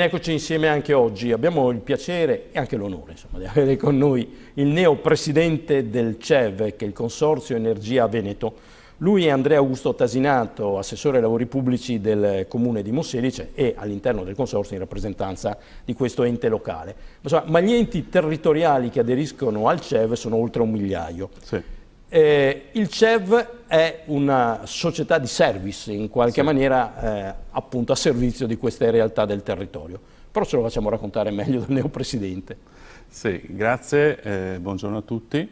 Eccoci insieme anche oggi. Abbiamo il piacere e anche l'onore, insomma, di avere con noi il neopresidente del CEV, che è il Consorzio Energia Veneto. Lui è Andrea Augusto Tasinato, assessore ai lavori pubblici del comune di Monselice e all'interno del consorzio in rappresentanza di questo ente locale. Ma gli enti territoriali che aderiscono al CEV sono oltre 1 migliaio. Sì. Il CEV è una società di service, in qualche maniera appunto a servizio di queste realtà del territorio. Però ce lo facciamo raccontare meglio dal neopresidente. Sì, grazie, buongiorno a tutti.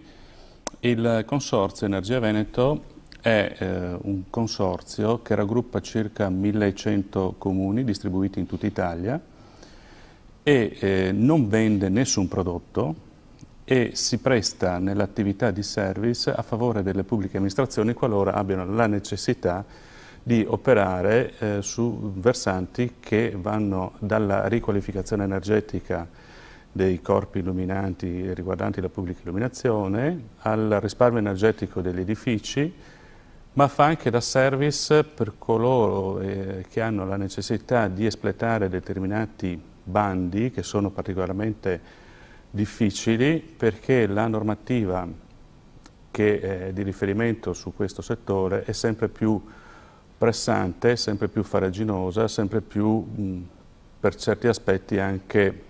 Il Consorzio Energia Veneto è un consorzio che raggruppa circa 1100 comuni distribuiti in tutta Italia e non vende nessun prodotto e si presta nell'attività di service a favore delle pubbliche amministrazioni qualora abbiano la necessità di operare su versanti che vanno dalla riqualificazione energetica dei corpi illuminanti riguardanti la pubblica illuminazione al risparmio energetico degli edifici, ma fa anche da service per coloro che hanno la necessità di espletare determinati bandi che sono particolarmente difficili perché la normativa che è di riferimento su questo settore è sempre più pressante, sempre più farraginosa, sempre più per certi aspetti anche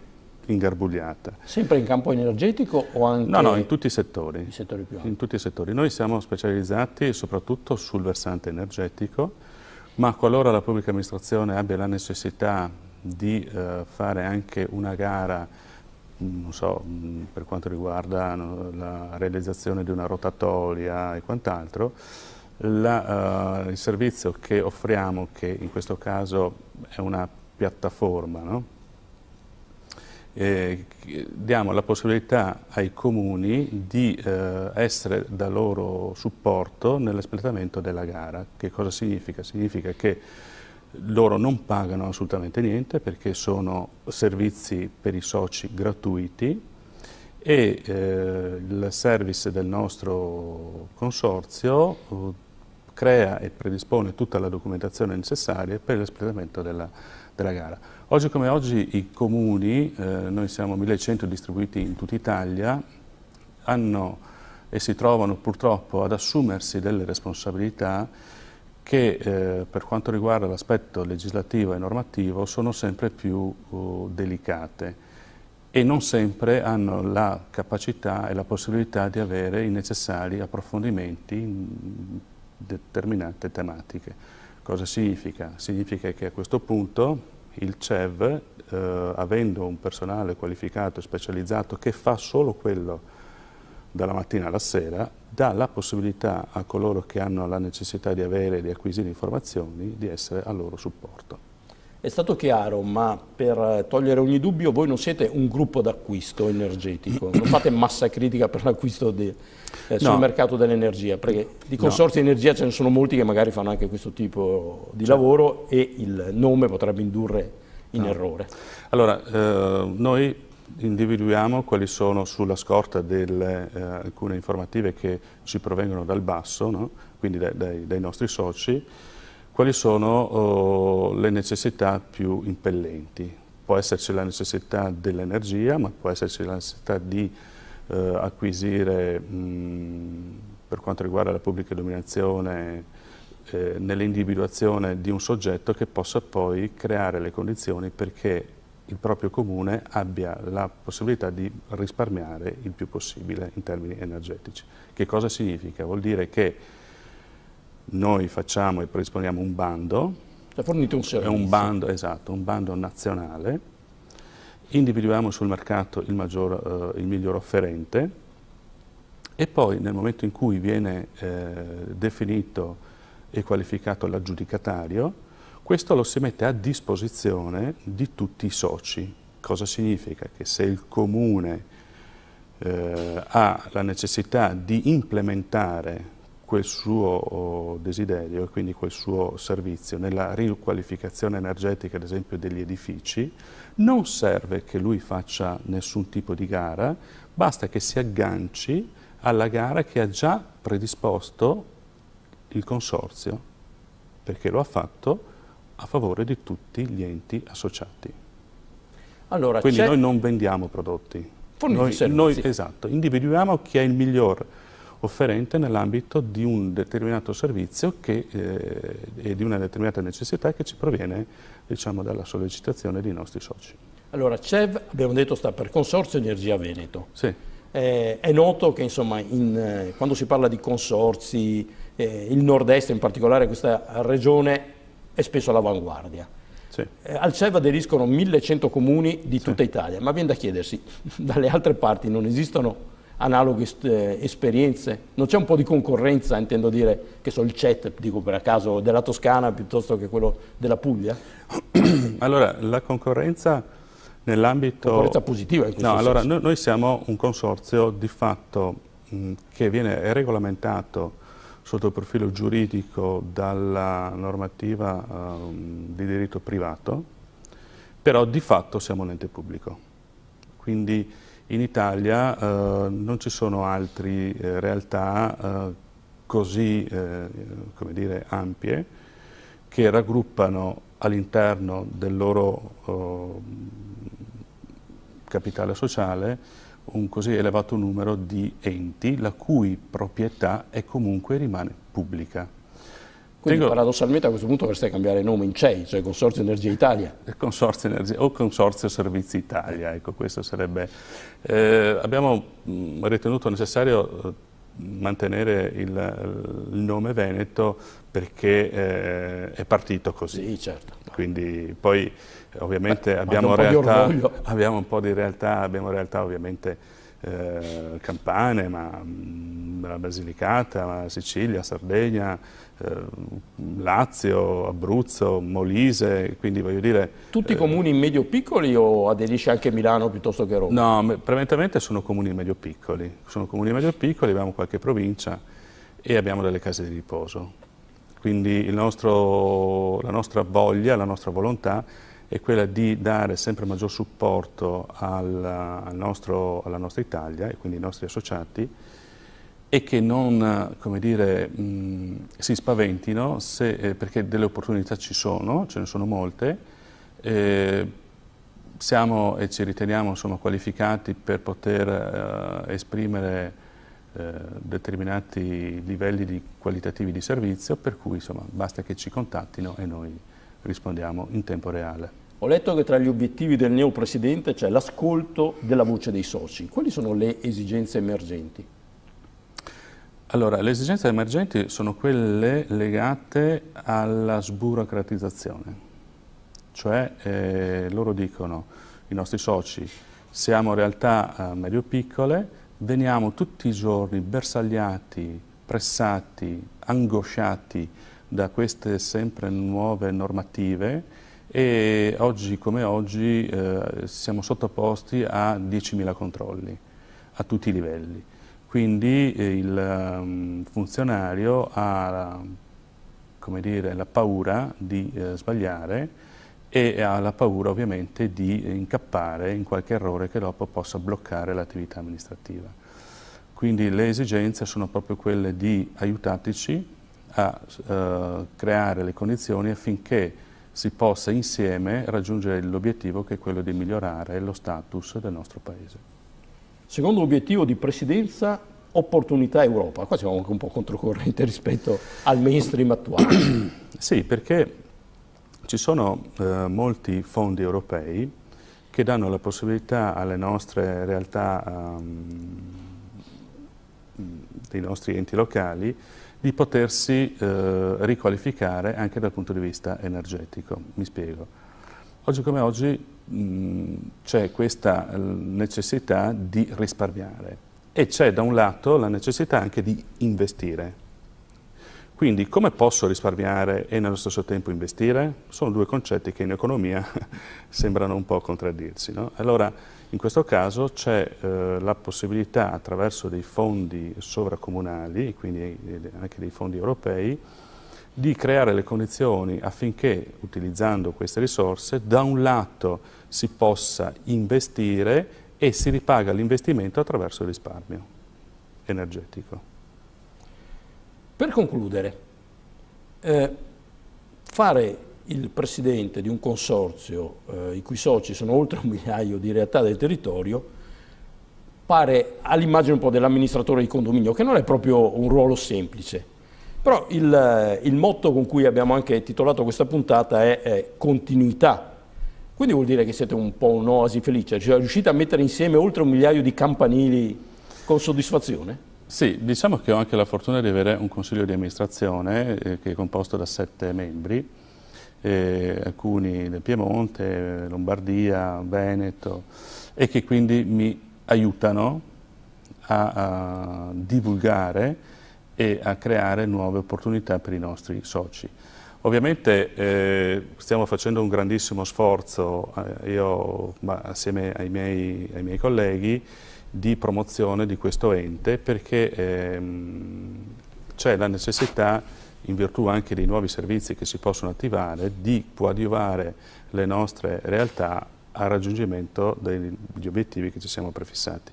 ingarbugliata. Sempre in campo energetico o anche... No, in tutti i settori. I settori più ampi. In tutti i settori. Noi siamo specializzati soprattutto sul versante energetico, ma qualora la pubblica amministrazione abbia la necessità di fare anche una gara, non so, per quanto riguarda la realizzazione di una rotatoria e quant'altro, il servizio che offriamo, che in questo caso è una piattaforma, no? Diamo la possibilità ai comuni di essere da loro supporto nell'espletamento della gara. Che cosa significa? Significa che loro non pagano assolutamente niente perché sono servizi per i soci gratuiti e il service del nostro consorzio crea e predispone tutta la documentazione necessaria per l'espletamento della gara. Oggi come oggi i comuni, noi siamo 1100 distribuiti in tutta Italia, hanno e si trovano purtroppo ad assumersi delle responsabilità che per quanto riguarda l'aspetto legislativo e normativo sono sempre più delicate e non sempre hanno la capacità e la possibilità di avere i necessari approfondimenti in determinate tematiche. Cosa significa? Significa che a questo punto il CEV, avendo un personale qualificato e specializzato che fa solo quello dalla mattina alla sera, dà la possibilità a coloro che hanno la necessità di avere e di acquisire informazioni di essere a loro supporto. È stato chiaro, ma per togliere ogni dubbio, voi non siete un gruppo d'acquisto energetico, non fate massa critica per l'acquisto sul mercato dell'energia, perché di consorzi di energia ce ne sono molti che magari fanno anche questo tipo di lavoro e il nome potrebbe indurre in errore. Allora, noi individuiamo quali sono, sulla scorta di alcune informative che ci provengono dal basso, no? Quindi dai nostri soci, quali sono le necessità più impellenti. Può esserci la necessità dell'energia, ma può esserci la necessità di acquisire, per quanto riguarda la pubblica illuminazione, nell'individuazione di un soggetto che possa poi creare le condizioni perché il proprio comune abbia la possibilità di risparmiare il più possibile in termini energetici. Che cosa significa? Vuol dire che noi facciamo e predisponiamo un bando, fornite un servizio. È un bando, esatto, un bando nazionale, individuiamo sul mercato il miglior offerente e poi nel momento in cui viene definito e qualificato l'aggiudicatario, questo lo si mette a disposizione di tutti i soci. Cosa significa? Che se il comune ha la necessità di implementare quel suo desiderio e quindi quel suo servizio nella riqualificazione energetica, ad esempio, degli edifici, non serve che lui faccia nessun tipo di gara, basta che si agganci alla gara che ha già predisposto il consorzio, perché lo ha fatto a favore di tutti gli enti associati. Allora, Quindi noi non vendiamo prodotti. Noi, esatto, individuiamo chi è il miglior offerente nell'ambito di un determinato servizio e di una determinata necessità che ci proviene, diciamo, dalla sollecitazione dei nostri soci. Allora, CEV, abbiamo detto, sta per Consorzio Energia Veneto. Sì. È noto che, insomma, quando si parla di consorzi, il nord-est, in particolare questa regione, è spesso all'avanguardia. Sì. Al CEV aderiscono 1100 comuni di tutta Italia, ma viene da chiedersi, dalle altre parti non esistono analoghe esperienze? Non c'è un po' di concorrenza, intendo dire, che so, il CET, dico per caso, della Toscana piuttosto che quello della Puglia? Allora, la concorrenza nell'ambito... Concorrenza positiva in questo senso. Allora, noi siamo un consorzio di fatto che viene regolamentato sotto il profilo giuridico dalla normativa di diritto privato, però di fatto siamo un ente pubblico. Quindi in Italia non ci sono altre realtà così come dire, ampie che raggruppano all'interno del loro capitale sociale un così elevato numero di enti la cui proprietà è comunque rimane pubblica. Quindi paradossalmente a questo punto dovreste cambiare nome in CEI, cioè Consorzio Energia Italia. Consorzio Energia o Consorzio Servizi Italia, ecco, questo sarebbe... abbiamo ritenuto necessario mantenere il nome Veneto perché è partito così. Sì, certo. Quindi poi ovviamente abbiamo un po' di realtà, abbiamo realtà ovviamente campane, ma la Basilicata, ma Sicilia, Sardegna, Lazio, Abruzzo, Molise, quindi voglio dire... Tutti comuni medio-piccoli o aderisce anche Milano piuttosto che Roma? No, prevalentemente sono comuni medio-piccoli, abbiamo qualche provincia e abbiamo delle case di riposo. Quindi la nostra voglia, la nostra volontà è quella di dare sempre maggior supporto alla nostra Italia e quindi ai nostri associati e che non, come dire, si spaventino perché delle opportunità ci sono, ce ne sono molte, siamo e ci riteniamo insomma, qualificati per poter esprimere determinati livelli qualitativi di servizio, per cui insomma, basta che ci contattino e noi rispondiamo in tempo reale. Ho letto che tra gli obiettivi del neopresidente c'è l'ascolto della voce dei soci. Quali sono le esigenze emergenti? Allora, le esigenze emergenti sono quelle legate alla sburocratizzazione, cioè loro dicono, i nostri soci, siamo realtà medio-piccole, veniamo tutti i giorni bersagliati, pressati, angosciati da queste sempre nuove normative e oggi come oggi siamo sottoposti a 10.000 controlli a tutti i livelli. Quindi il funzionario ha, come dire, la paura di sbagliare e ha la paura ovviamente di incappare in qualche errore che dopo possa bloccare l'attività amministrativa. Quindi le esigenze sono proprio quelle di aiutateci a creare le condizioni affinché si possa insieme raggiungere l'obiettivo che è quello di migliorare lo status del nostro Paese. Secondo obiettivo di presidenza, opportunità Europa. Qua siamo anche un po' controcorrente rispetto al mainstream attuale. Sì, perché ci sono molti fondi europei che danno la possibilità alle nostre realtà, dei nostri enti locali, di potersi riqualificare anche dal punto di vista energetico. Mi spiego. Oggi come oggi c'è questa necessità di risparmiare e c'è da un lato la necessità anche di investire. Quindi come posso risparmiare e nello stesso tempo investire? Sono due concetti che in economia sembrano un po' contraddirsi, no? Allora in questo caso c'è la possibilità attraverso dei fondi sovracomunali, quindi anche dei fondi europei, di creare le condizioni affinché, utilizzando queste risorse, da un lato si possa investire e si ripaga l'investimento attraverso il risparmio energetico. Per concludere, fare il presidente di un consorzio i cui soci sono oltre 1 migliaio di realtà del territorio, pare all'immagine un po' dell'amministratore di condominio, che non è proprio un ruolo semplice. Però il motto con cui abbiamo anche titolato questa puntata è continuità. Quindi vuol dire che siete un po' un'oasi felice, cioè riuscite a mettere insieme oltre 1 migliaio di campanili con soddisfazione? Sì, diciamo che ho anche la fortuna di avere un consiglio di amministrazione che è composto da 7 membri, alcuni del Piemonte, Lombardia, Veneto, e che quindi mi aiutano a divulgare e a creare nuove opportunità per i nostri soci. Ovviamente stiamo facendo un grandissimo sforzo, assieme ai miei colleghi, di promozione di questo ente, perché c'è la necessità, in virtù anche dei nuovi servizi che si possono attivare, di coadiuvare le nostre realtà al raggiungimento degli obiettivi che ci siamo prefissati.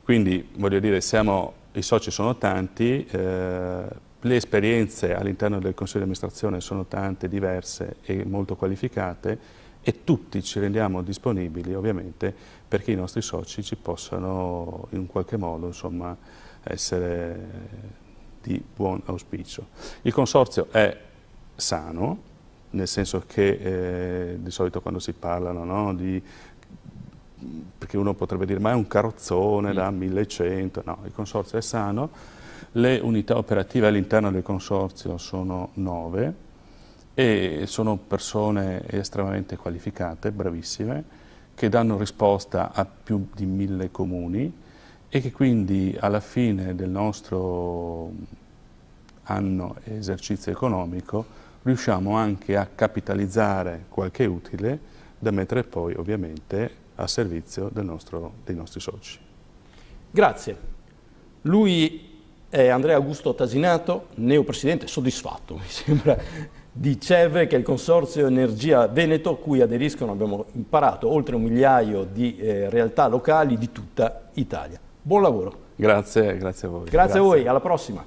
Quindi, voglio dire, i soci sono tanti, le esperienze all'interno del Consiglio di amministrazione sono tante, diverse e molto qualificate, e tutti ci rendiamo disponibili, ovviamente, perché i nostri soci ci possano in qualche modo, insomma, essere di buon auspicio. Il consorzio è sano, nel senso che di solito quando si parlano, no, perché uno potrebbe dire ma è un carrozzone da 1100, no, il consorzio è sano, le unità operative all'interno del consorzio sono 9 e sono persone estremamente qualificate, bravissime, che danno risposta a più di 1000 comuni e che quindi alla fine del nostro anno esercizio economico riusciamo anche a capitalizzare qualche utile da mettere poi ovviamente a servizio dei nostri soci. Grazie. Lui è Andrea Augusto Tasinato, neopresidente, soddisfatto mi sembra, di CEV, che è il Consorzio Energia Veneto, cui aderiscono, abbiamo imparato, oltre 1 migliaio di realtà locali di tutta Italia. Buon lavoro. Grazie a voi. Grazie a voi, alla prossima.